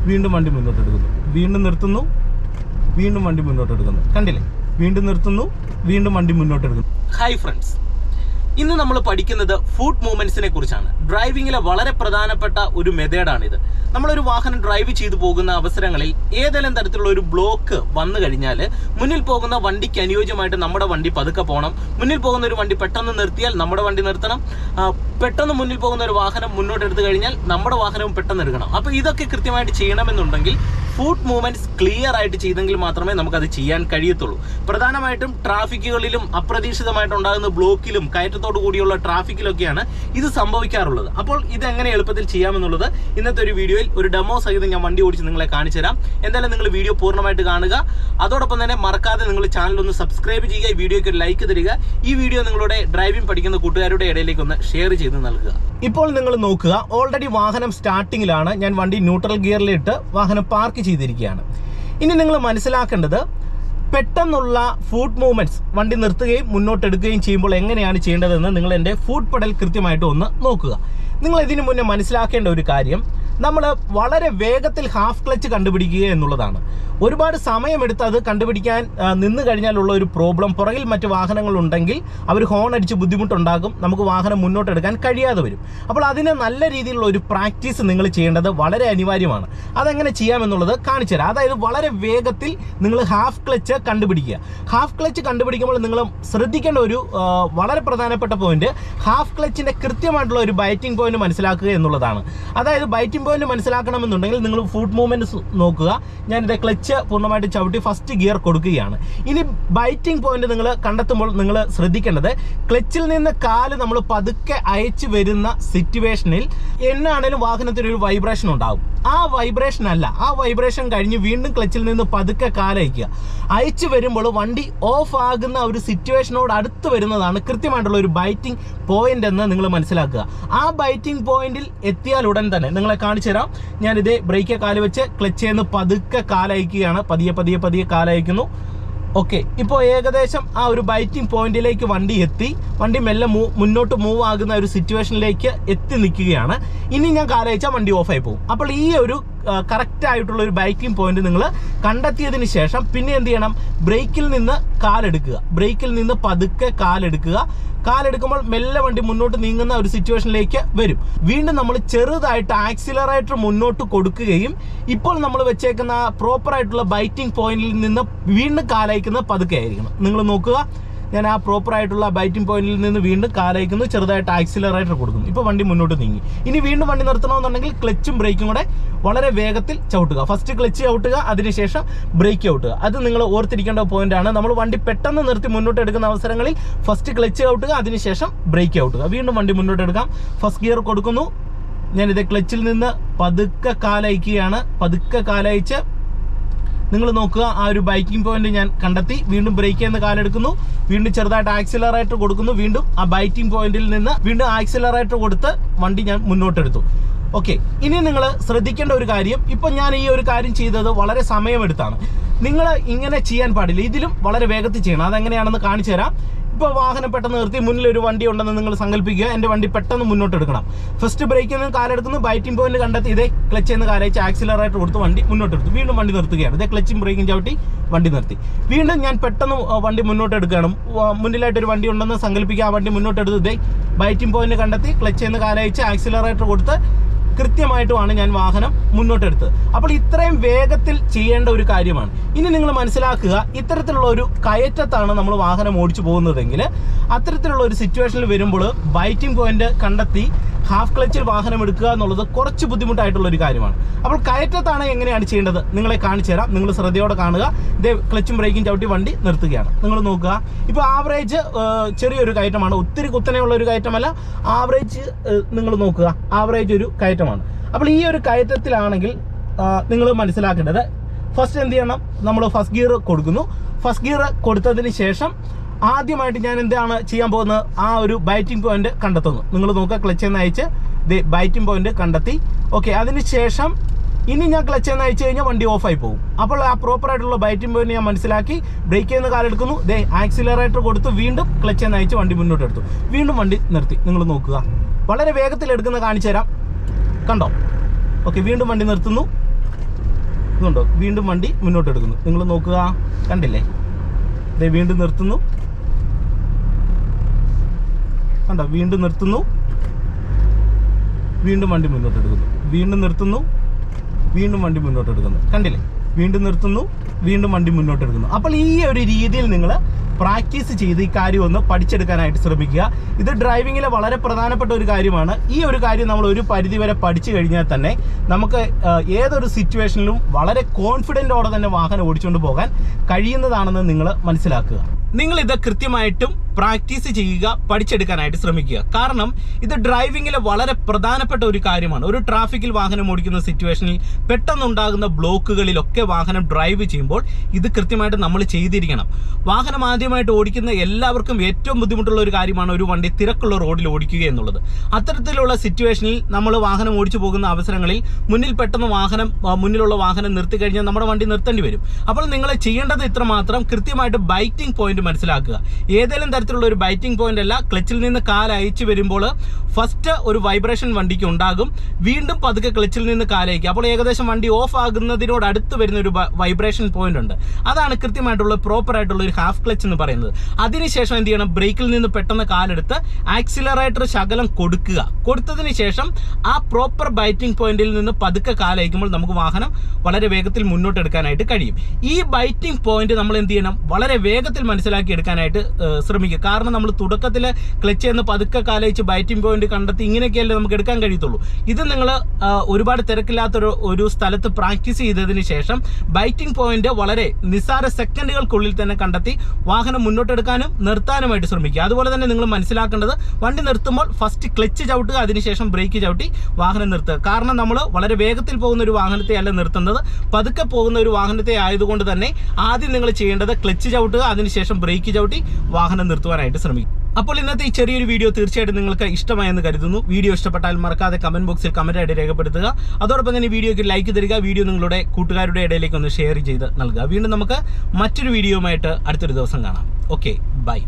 വീണ്ടും വണ്ടി മുന്നോട്ടെടുക്കുന്നു, വീണ്ടും നിർത്തുന്നു, വീണ്ടും വണ്ടി മുന്നോട്ടെടുക്കുന്നു. കണ്ടില്ലേ? വീണ്ടും നിർത്തുന്നു, വീണ്ടും വണ്ടി മുന്നോട്ടെടുക്കുന്നു. ഹായ് ഫ്രണ്ട്സ്, ഇന്ന് നമ്മൾ പഠിക്കുന്നത് ഫുട്ട് മൂവ്മെന്റ്സിനെ കുറിച്ചാണ്. ഡ്രൈവിംഗിലെ വളരെ പ്രധാനപ്പെട്ട ഒരു മെത്തേഡാണിത്. നമ്മളൊരു വാഹനം ഡ്രൈവ് ചെയ്തു പോകുന്ന അവസരങ്ങളിൽ ഏതെങ്കിലും തരത്തിലുള്ള ഒരു ബ്ലോക്ക് വന്നു കഴിഞ്ഞാൽ മുന്നിൽ പോകുന്ന വണ്ടിക്ക് അനുയോജ്യമായിട്ട് നമ്മുടെ വണ്ടി പതുക്കെ പോകണം. മുന്നിൽ പോകുന്ന ഒരു വണ്ടി പെട്ടെന്ന് നിർത്തിയാൽ നമ്മുടെ വണ്ടി നിർത്തണം. പെട്ടെന്ന് മുന്നിൽ പോകുന്ന ഒരു വാഹനം മുന്നോട്ടെടുത്ത് കഴിഞ്ഞാൽ നമ്മുടെ വാഹനവും പെട്ടെന്ന് എടുക്കണം. അപ്പോൾ ഇതൊക്കെ കൃത്യമായിട്ട് ചെയ്യണമെന്നുണ്ടെങ്കിൽ ഫുട്ട് മൂവ്മെന്റ്സ് ക്ലിയർ ആയിട്ട് ചെയ്തെങ്കിൽ മാത്രമേ നമുക്കത് ചെയ്യാൻ കഴിയത്തുള്ളൂ. പ്രധാനമായിട്ടും ട്രാഫിക്കുകളിലും അപ്രതീക്ഷിതമായിട്ടുണ്ടാകുന്ന ബ്ലോക്കിലും കയറ്റത്തോടു കൂടിയുള്ള ട്രാഫിക്കിലൊക്കെയാണ് ഇത് സംഭവിക്കാറുള്ളത്. അപ്പോൾ ഇതെങ്ങനെ എളുപ്പത്തിൽ ചെയ്യാമെന്നുള്ളത് ഇന്നത്തെ ഒരു വീഡിയോയിൽ ഒരു ഡെമോ സഹിതം ഞാൻ വണ്ടി ഓടിച്ച് നിങ്ങളെ കാണിച്ചു തരാം. എന്തായാലും നിങ്ങൾ വീഡിയോ പൂർണ്ണമായിട്ട് കാണുക. അതോടൊപ്പം തന്നെ മറക്കാതെ നിങ്ങൾ ചാനൽ ഒന്ന് സബ്സ്ക്രൈബ് ചെയ്യുക, ഈ വീഡിയോയ്ക്ക് ഒരു ലൈക്ക് തരിക. ഈ വീഡിയോ നിങ്ങളുടെ ഡ്രൈവിംഗ് പഠിക്കുന്ന കൂട്ടുകാരുടെ ഇടയിലേക്ക് ഒന്ന് ഷെയർ ചെയ്ത് നൽകുക. ഇപ്പോൾ നിങ്ങൾ നോക്കുക, ഓൾറെഡി വാഹനം സ്റ്റാർട്ടിങ്ങിലാണ്. ഞാൻ വണ്ടി ന്യൂട്രൽ ഗിയറിലിട്ട് വാഹനം പാർക്ക് ചെയ്തിരിക്കുകയാണ്. ഇനി നിങ്ങൾ മനസ്സിലാക്കേണ്ടത്, പെട്ടെന്നുള്ള ഫുട്ട് മൂവ്മെന്റ്സ് വണ്ടി നിർത്തുകയും മുന്നോട്ടെടുക്കുകയും ചെയ്യുമ്പോൾ എങ്ങനെയാണ് ചെയ്യേണ്ടതെന്ന് നിങ്ങൾ എൻ്റെ ഫുട്ട് പെഡൽ കൃത്യമായിട്ട് ഒന്ന് നോക്കുക. നിങ്ങൾ ഇതിനു മുന്നേ മനസ്സിലാക്കേണ്ട ഒരു കാര്യം, നമ്മൾ വളരെ വേഗത്തിൽ ഹാഫ് ക്ലച്ച് കണ്ടുപിടിക്കുക എന്നുള്ളതാണ്. ഒരുപാട് സമയമെടുത്ത് അത് കണ്ടുപിടിക്കാൻ നിന്ന് കഴിഞ്ഞാലുള്ള ഒരു പ്രോബ്ലം, പുറകിൽ മറ്റ് വാഹനങ്ങളുണ്ടെങ്കിൽ അവർ ഹോൺ അടിച്ച് ബുദ്ധിമുട്ടുണ്ടാകും, നമുക്ക് വാഹനം മുന്നോട്ടെടുക്കാൻ കഴിയാതെ വരും. അപ്പോൾ അതിന് നല്ല രീതിയിലുള്ള ഒരു പ്രാക്ടീസ് നിങ്ങൾ ചെയ്യേണ്ടത് വളരെ അനിവാര്യമാണ്. അതെങ്ങനെ ചെയ്യാമെന്നുള്ളത് കാണിച്ചു തരാം. അതായത് വളരെ വേഗത്തിൽ നിങ്ങൾ ഹാഫ് ക്ലച്ച് കണ്ടുപിടിക്കുക. ഹാഫ് ക്ലച്ച് കണ്ടുപിടിക്കുമ്പോൾ നിങ്ങൾ ശ്രദ്ധിക്കേണ്ട ഒരു വളരെ പ്രധാനപ്പെട്ട പോയിന്റ്, ഹാഫ് ക്ലച്ചിൻ്റെ കൃത്യമായിട്ടുള്ള ഒരു ബൈറ്റിംഗ് പോയിന്റ് മനസ്സിലാക്കുക എന്നുള്ളതാണ്. അതായത് ബൈറ്റിംഗ് പോയിന്റ് മനസ്സിലാക്കണമെന്നുണ്ടെങ്കിൽ നിങ്ങൾ ഫുട്ട് മൂവ്മെന്റ് നോക്കുക. ഞാനിത് ക്ലച്ച് പൂർണ്ണമായിട്ട് ചവിട്ടി ഫസ്റ്റ് ഗിയർ കൊടുക്കുകയാണ്. ഇനി ബൈറ്റിംഗ് പോയിന്റ് നിങ്ങൾ കണ്ടെത്തുമ്പോൾ നിങ്ങൾ ശ്രദ്ധിക്കേണ്ടത്, ക്ലച്ചിൽ നിന്ന് കാല് നമ്മൾ പതുക്കെ അയച്ചു വരുന്ന സിറ്റുവേഷനിൽ എന്നാണേലും വാഹനത്തിന് ഒരു വൈബ്രേഷൻ ഉണ്ടാകും. ആ വൈബ്രേഷൻ അല്ല, ആ വൈബ്രേഷൻ കഴിഞ്ഞ് വീണ്ടും ക്ലച്ചിൽ നിന്ന് പതുക്കെ കാലയക്കുക. അയച്ചു വരുമ്പോൾ വണ്ടി ഓഫ് ആകുന്ന ഒരു സിറ്റുവേഷനോട് അടുത്ത് വരുന്നതാണ് കൃത്യമായിട്ടുള്ള ഒരു ബൈറ്റിംഗ് പോയിന്റ് എന്ന് നിങ്ങൾ മനസ്സിലാക്കുക. ആ ബൈറ്റിംഗ് പോയിന്റിൽ എത്തിയാൽ ഉടൻ തന്നെ നിങ്ങളെ കാണിച്ചു തരാം. ഞാനിതേ ബ്രേക്ക് കാല് വെച്ച് ക്ലച്ചിൽ നിന്ന് പതുക്കെ കാലയക്കുകയാണ്. പതിയെ പതിയെ പതിയെ കാലയക്കുന്നു. ഓക്കെ, ഇപ്പോൾ ഏകദേശം ആ ഒരു ബൈറ്റിംഗ് പോയിന്റിലേക്ക് വണ്ടി എത്തി. വണ്ടി മെല്ലെ മുന്നോട്ട് മൂവ് ആകുന്ന ഒരു സിറ്റുവേഷനിലേക്ക് എത്തി നിൽക്കുകയാണ്. ഇനി ഞാൻ കാലയച്ചാൽ വണ്ടി ഓഫായി പോകും. അപ്പോൾ ഈ ഒരു കറക്റ്റ് ആയിട്ടുള്ള ഒരു ബൈറ്റിംഗ് പോയിന്റ് നിങ്ങൾ കണ്ടെത്തിയതിന് ശേഷം പിന്നെ എന്ത് ചെയ്യണം, ബ്രേക്കിൽ നിന്ന് കാലെടുക്കുക. ബ്രേക്കിൽ നിന്ന് പതുക്കെ കാലെടുക്കുക. കാലെടുക്കുമ്പോൾ മെല്ലെ വണ്ടി മുന്നോട്ട് നീങ്ങുന്ന ഒരു സിറ്റുവേഷനിലേക്ക് വരും. വീണ്ടും നമ്മൾ ചെറുതായിട്ട് ആക്സിലറേറ്റർ മുന്നോട്ട് കൊടുക്കുകയും ഇപ്പോൾ നമ്മൾ വെച്ചേക്കുന്ന പ്രോപ്പർ ആയിട്ടുള്ള ബൈറ്റിംഗ് പോയിന്റിൽ നിന്ന് വീണ്ടും കാലയക്കുന്നത് പതുക്കെ ആയിരിക്കണം. നിങ്ങൾ നോക്കുക, ഞാൻ ആ പ്രോപ്പർ ആയിട്ടുള്ള ബൈറ്റിംഗ് പോയിന്റിൽ നിന്ന് വീണ്ടും കാലയക്കുന്നു, ചെറുതായിട്ട് ആക്സിലറേറ്റർ കൊടുക്കുന്നു. ഇപ്പോൾ വണ്ടി മുന്നോട്ട് നീങ്ങി. ഇനി വീണ്ടും വണ്ടി നിർത്തണമെന്നുണ്ടെങ്കിൽ ക്ലച്ചും ബ്രേക്കും കൂടെ വളരെ വേഗത്തിൽ ചവിട്ടുക. ഫസ്റ്റ് ക്ലച്ച് ചവിട്ടുക, അതിനുശേഷം ബ്രേക്ക് ചവിട്ടുക. അത് നിങ്ങൾ ഓർത്തിരിക്കേണ്ട പോയിന്റാണ്. നമ്മൾ വണ്ടി പെട്ടെന്ന് നിർത്തി മുന്നോട്ട് എടുക്കുന്ന അവസരങ്ങളിൽ ഫസ്റ്റ് ക്ലച്ച് ചവിട്ടുക, അതിനുശേഷം ബ്രേക്ക് ചവിട്ടുക. വീണ്ടും വണ്ടി മുന്നോട്ട് എടുക്കാം. ഫസ്റ്റ് ഗിയർ കൊടുക്കുന്നു. ഞാനിത് ക്ലച്ചിൽ നിന്ന് പതുക്കെ കാലയക്കുകയാണ്. പതുക്കെ കാലയച്ച് നിങ്ങൾ നോക്കുക, ആ ഒരു ബൈക്കിംഗ് പോയിന്റ് ഞാൻ കണ്ടെത്തി. വീണ്ടും ബ്രേക്ക് ചെയ്യുന്ന കാലെടുക്കുന്നു. വീണ്ടും ചെറുതായിട്ട് ആക്സിലറേറ്റർ കൊടുക്കുന്നു. വീണ്ടും ആ ബൈറ്റിംഗ് പോയിന്റിൽ നിന്ന് വീണ്ടും ആക്സിലറേറ്റർ കൊടുത്ത് വണ്ടി ഞാൻ മുന്നോട്ടെടുത്തു. ഓക്കെ, ഇനി നിങ്ങൾ ശ്രദ്ധിക്കേണ്ട ഒരു കാര്യം, ഇപ്പം ഞാൻ ഈ ഒരു കാര്യം ചെയ്തത് വളരെ സമയമെടുത്താണ്. നിങ്ങൾ ഇങ്ങനെ ചെയ്യാൻ പാടില്ല. ഇതിലും വളരെ വേഗത്തിൽ ചെയ്യണം. അതെങ്ങനെയാണെന്ന് കാണിച്ചു തരാം. ഇപ്പോൾ വാഹനം പെട്ടെന്ന് നിർത്തി, മുന്നിൽ ഒരു വണ്ടി ഉണ്ടെന്ന് നിങ്ങൾ സങ്കല്പിക്കുക. എൻ്റെ വണ്ടി പെട്ടെന്ന് മുന്നോട്ട് എടുക്കണം. ഫസ്റ്റ് ബ്രേക്കിൽ നിന്ന് കാലെടുക്കുന്നു, ബൈറ്റിംഗ് പോയിന്റ് കണ്ടെത്തി, ഇതേ ക്ലച്ച് എന്ന് കാലയച്ച് ആക്സിലറേറ്റർ കൊടുത്ത് വണ്ടി മുന്നോട്ടെടുത്തു. വീണ്ടും വണ്ടി നിർത്തുകയാണ്. ഇതേ ക്ലച്ചും ബ്രേക്കും ചവിട്ടി വണ്ടി നിർത്തി. വീണ്ടും ഞാൻ പെട്ടെന്ന് വണ്ടി മുന്നോട്ട് എടുക്കുകയാണ്. മുന്നിലായിട്ടൊരു വണ്ടി ഉണ്ടെന്ന് സങ്കല്പിക്കുക. ആ വണ്ടി മുന്നോട്ടെടുത്ത് ഇതേ ബൈറ്റിംഗ് പോയിന്റ് കണ്ടെത്തി, ക്ലച്ച് എന്ന് കാലയച്ച് ആക്സിലറേറ്റർ കൊടുത്ത് കൃത്യമായിട്ടുമാണ് ഞാൻ വാഹനം മുന്നോട്ടെടുത്തത്. അപ്പോൾ ഇത്രയും വേഗത്തിൽ ചെയ്യേണ്ട ഒരു കാര്യമാണ്. ഇനി നിങ്ങൾ മനസ്സിലാക്കുക, ഇത്തരത്തിലുള്ള ഒരു കയറ്റത്താണ് നമ്മൾ വാഹനം ഓടിച്ചു പോകുന്നതെങ്കിൽ അത്തരത്തിലുള്ള ഒരു സിറ്റുവേഷനിൽ വരുമ്പോൾ ബൈറ്റിംഗ് പോയിന്റ് കണ്ടെത്തി ഹാഫ് ക്ലച്ചിൽ വാഹനം എടുക്കുക എന്നുള്ളത് കുറച്ച് ബുദ്ധിമുട്ടായിട്ടുള്ള ഒരു കാര്യമാണ്. അപ്പോൾ കയറ്റത്താണ് എങ്ങനെയാണ് ചെയ്യേണ്ടത് നിങ്ങളെ കാണിച്ചു തരാം. നിങ്ങൾ ശ്രദ്ധയോടെ കാണുക. ഇതേ ക്ലച്ചും ബ്രേക്കും ചവിട്ടി വണ്ടി നിർത്തുകയാണ്. നിങ്ങൾ നോക്കുക, ഇപ്പോൾ ആവറേജ് ചെറിയൊരു കയറ്റമാണ്, ഒത്തിരി കുത്തനെയുള്ള ഒരു കയറ്റമല്ല. ആവറേജ് നിങ്ങൾ നോക്കുക, ആവറേജ് ഒരു കയറ്റമാണ്. അപ്പോൾ ഈ ഒരു കയറ്റത്തിലാണെങ്കിൽ നിങ്ങൾ മനസ്സിലാക്കേണ്ടത്, ഫസ്റ്റ് എന്ത് ചെയ്യണം, നമ്മൾ ഫസ്റ്റ് ഗിയർ കൊടുക്കുന്നു. ഫസ്റ്റ് ഗിയർ കൊടുത്തതിന് ശേഷം ആദ്യമായിട്ട് ഞാൻ എന്താണ് ചെയ്യാൻ പോകുന്നത്, ആ ഒരു ബൈറ്റിംഗ് പോയിന്റ് കണ്ടെത്തുന്നു. നിങ്ങൾ നോക്കുക, ക്ലച്ച് എന്ന് അയച്ച് ബൈറ്റിംഗ് പോയിന്റ് കണ്ടെത്തി. ഓക്കെ, അതിനുശേഷം ഇനി ഞാൻ ക്ലച്ച് എന്ന് അയച്ചു കഴിഞ്ഞാൽ വണ്ടി ഓഫായി പോകും. അപ്പോൾ ആ പ്രോപ്പർ ആയിട്ടുള്ള ബൈറ്റിംഗ് പോയിന്റ് ഞാൻ മനസ്സിലാക്കി ബ്രേക്ക് ചെയ്യുന്ന കാലെടുക്കുന്നു. ആക്സിലറേറ്റർ കൊടുത്ത് വീണ്ടും ക്ലച്ച് എന്ന് അയച്ച് വണ്ടി മുന്നോട്ട് എടുത്തു. വീണ്ടും വണ്ടി നിർത്തി. നിങ്ങൾ നോക്കുക, വളരെ വേഗത്തിൽ എടുക്കുന്ന കാണിച്ചു തരാം. കണ്ടോ? ഓക്കെ, വീണ്ടും വണ്ടി നിർത്തുന്നു. ഇതുണ്ടോ, വീണ്ടും വണ്ടി മുന്നോട്ട് എടുക്കുന്നു. നിങ്ങൾ നോക്കുക, കണ്ടില്ലേ? ദേ വീണ്ടും നിർത്തുന്നു, കണ്ടോ, വീണ്ടും നിർത്തുന്നു, വീണ്ടും വണ്ടി മുന്നോട്ട് എടുക്കുന്നു, വീണ്ടും നിർത്തുന്നു, വീണ്ടും വണ്ടി മുന്നോട്ട് എടുക്കുന്നു, കണ്ടില്ലേ? വീണ്ടും നിർത്തുന്നു, വീണ്ടും വണ്ടി മുന്നോട്ട് എടുക്കുന്നു. അപ്പോൾ ഈ ഒരു രീതിയിൽ നിങ്ങൾ പ്രാക്ടീസ് ചെയ്ത് ഈ കാര്യം ഒന്ന് പഠിച്ചെടുക്കാനായിട്ട് ശ്രമിക്കുക. ഇത് ഡ്രൈവിങ്ങിലെ വളരെ പ്രധാനപ്പെട്ട ഒരു കാര്യമാണ്. ഈ ഒരു കാര്യം നമ്മൾ ഒരു പരിധി വരെ പഠിച്ചു കഴിഞ്ഞാൽ തന്നെ നമുക്ക് ഏതൊരു സിറ്റുവേഷനിലും വളരെ കോൺഫിഡൻറ്റോടെ തന്നെ വാഹനം ഓടിച്ചുകൊണ്ട് പോകാൻ കഴിയുന്നതാണെന്ന് നിങ്ങൾ മനസ്സിലാക്കുക. നിങ്ങൾ ഇത് കൃത്യമായിട്ടും പ്രാക്ടീസ് ചെയ്യുക, പഠിച്ചെടുക്കാനായിട്ട് ശ്രമിക്കുക. കാരണം ഇത് ഡ്രൈവിങ്ങിലെ വളരെ പ്രധാനപ്പെട്ട ഒരു കാര്യമാണ്. ഒരു ട്രാഫിക്കിൽ വാഹനം ഓടിക്കുന്ന സിറ്റുവേഷനിൽ പെട്ടെന്നുണ്ടാകുന്ന ബ്ലോക്കുകളിലൊക്കെ വാഹനം ഡ്രൈവ് ചെയ്യുമ്പോൾ ഇത് കൃത്യമായിട്ട് നമ്മൾ ചെയ്തിരിക്കണം. വാഹനം ആദ്യമായിട്ട് ഓടിക്കുന്ന എല്ലാവർക്കും ഏറ്റവും ബുദ്ധിമുട്ടുള്ള ഒരു കാര്യമാണ് ഒരു വണ്ടി തിരക്കുള്ള റോഡിൽ ഓടിക്കുക എന്നുള്ളത്. അത്തരത്തിലുള്ള സിറ്റുവേഷനിൽ നമ്മൾ വാഹനം ഓടിച്ചു പോകുന്ന അവസരങ്ങളിൽ മുന്നിൽ പെട്ടെന്ന് മുന്നിലുള്ള വാഹനം നിർത്തി കഴിഞ്ഞാൽ നമ്മുടെ വണ്ടി നിർത്തേണ്ടി വരും. അപ്പോൾ നിങ്ങൾ ചെയ്യേണ്ടത് ഇത്രമാത്രം, കൃത്യമായിട്ട് ബൈറ്റിംഗ് പോയിന്റ് മനസ്സിലാക്കുക. ഏതെങ്കിലും തരത്തിലുള്ള ഒരു ബൈറ്റിംഗ് പോയിന്റ് അല്ല. ക്ലച്ചിൽ നിന്ന് കാൽ അയച്ചു വരുമ്പോൾ ഫസ്റ്റ് ഒരു വൈബ്രേഷൻ വണ്ടിക്ക് ഉണ്ടാകും, വീണ്ടും പതുക്കെ ക്ലച്ചിൽ നിന്ന് കാലയക്കുക. അപ്പോൾ ഏകദേശം വണ്ടി ഓഫ് ആകുന്നതിനോട് അടുത്ത് വരുന്ന ഒരു വൈബ്രേഷൻ പോയിന്റ് ഉണ്ട്. അതാണ് കൃത്യമായിട്ടുള്ള പ്രോപ്പർ ആയിട്ടുള്ള ഒരു ഹാഫ് ക്ലച്ച് എന്ന് പറയുന്നത്. അതിനുശേഷം എന്ത് ചെയ്യണം? ബ്രേക്കിൽ നിന്ന് പെട്ടെന്ന് കാലെടുത്ത് ആക്സിലറേറ്റർ ശകലം കൊടുക്കുക. കൊടുത്തതിന് ശേഷം ആ പ്രോപ്പർ ബൈറ്റിംഗ് പോയിന്റിൽ നിന്ന് പതുക്കെ കാലയക്കുമ്പോൾ നമുക്ക് വാഹനം വളരെ വേഗത്തിൽ മുന്നോട്ട് എടുക്കാനായിട്ട് കഴിയും. ഈ ബൈറ്റിംഗ് പോയിന്റ് നമ്മൾ എന്ത് ചെയ്യണം? വളരെ വേഗത്തിൽ മനസ്സിലാക്കി എടുക്കാനായിട്ട് ശ്രമിക്കുക. കാരണം നമ്മൾ തുടക്കത്തിൽ ക്ലച്ച് ചെയ്യുന്ന പതുക്കെ കാലയിച്ച് ബൈറ്റിംഗ് പോയിന്റ് കണ്ടെത്തി ഇങ്ങനെയൊക്കെയല്ലേ നമുക്ക് എടുക്കാൻ കഴിയത്തുള്ളൂ. ഇത് നിങ്ങൾ ഒരുപാട് തിരക്കില്ലാത്തൊരു സ്ഥലത്ത് പ്രാക്ടീസ് ചെയ്തതിന് ശേഷം ബൈറ്റിംഗ് പോയിന്റ് വളരെ നിസ്സാര സെക്കൻഡുകൾക്കുള്ളിൽ തന്നെ കണ്ടെത്തി വാഹനം മുന്നോട്ടെടുക്കാനും നിർത്താനുമായിട്ട് ശ്രമിക്കുക. അതുപോലെ തന്നെ നിങ്ങൾ മനസ്സിലാക്കേണ്ടത്, വണ്ടി നിർത്തുമ്പോൾ ഫസ്റ്റ് ക്ലച്ച് ചവിട്ടുക, അതിനുശേഷം ബ്രേക്ക് ചവിട്ടി വാഹനം നിർത്തുക. കാരണം നമ്മൾ വളരെ വേഗത്തിൽ പോകുന്ന ഒരു വാഹനത്തെ അല്ല നിർത്തുന്നത്, പതുക്കെ പോകുന്ന ഒരു വാഹനത്തെ ആയതുകൊണ്ട് തന്നെ ആദ്യം നിങ്ങൾ ചെയ്യേണ്ടത് ക്ലച്ച് ചവിട്ടുക, അതിനുശേഷം ബ്രേക്ക് ചവിട്ടി വാഹനം നിർത്തുവാനായിട്ട് ശ്രമിക്കും. അപ്പോൾ ഇന്നത്തെ ഈ ചെറിയൊരു വീഡിയോ തീർച്ചയായിട്ടും നിങ്ങൾക്ക് ഇഷ്ടമായെന്ന് കരുതുന്നു. വീഡിയോ ഇഷ്ടപ്പെട്ടാൽ മറക്കാതെ കമന്റ് ബോക്സിൽ കമന്റായിട്ട് രേഖപ്പെടുത്തുക. അതോടൊപ്പം തന്നെ വീഡിയോയ്ക്ക് ലൈക്ക് തരിക. വീഡിയോ നിങ്ങളുടെ കൂട്ടുകാരുടെ ഇടയിലേക്ക് ഒന്ന് ഷെയർ ചെയ്ത് നൽകുക. വീണ്ടും നമുക്ക് മറ്റൊരു വീഡിയോയുമായിട്ട് അടുത്തൊരു ദിവസം കാണാം. Okay, by.